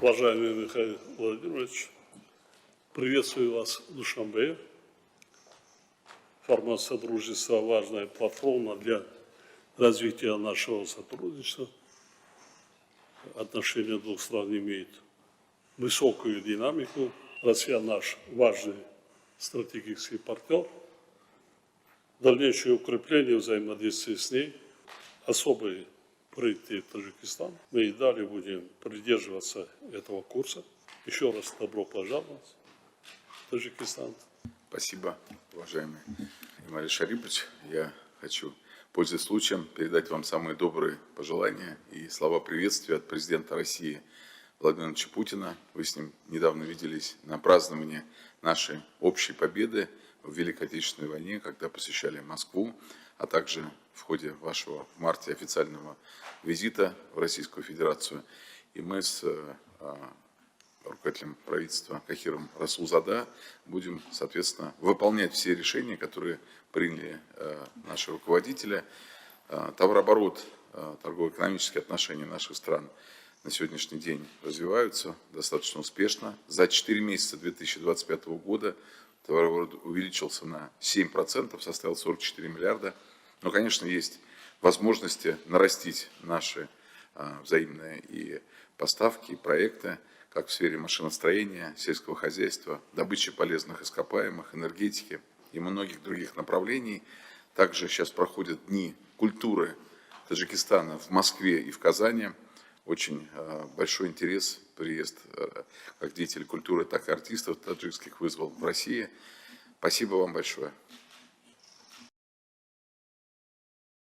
Уважаемый Михаил Владимирович, приветствую вас в Душанбе. Формат сотрудничества – важная платформа для развития нашего сотрудничества. Отношения двух стран имеют высокую динамику. Россия наш важный стратегический партнер. Дальнейшее укрепление взаимодействия с ней – особый приоритет Таджикистана. Мы и далее будем придерживаться этого курса. Еще раз добро пожаловать в Таджикистан. Спасибо, уважаемый Эмиль Шарипович. Я хочу, пользуясь случаем, передать вам самые добрые пожелания и слова приветствия от президента России Владимира Владимировича Путина. Вы с ним недавно виделись на праздновании нашей общей победы в Великой Отечественной войне, когда посещали Москву, а также в ходе вашего в марте официального визита в Российскую Федерацию. И мы с руководителем правительства Кахиром Расулзада будем, соответственно, выполнять все решения, которые приняли наши руководители. Товарооборот, торгово-экономические отношения наших стран на сегодняшний день развиваются достаточно успешно. За 4 месяца 2025 года товарооборот увеличился на 7%, составил 44 миллиарда. Но, конечно, есть возможности нарастить наши взаимные и поставки, и проекты, как в сфере машиностроения, сельского хозяйства, добычи полезных ископаемых, энергетики и многих других направлений. Также сейчас проходят дни культуры Таджикистана в Москве и в Казани. Очень большой интерес, приезд как деятелей культуры, так и артистов таджикских вызвал в России. Спасибо вам большое.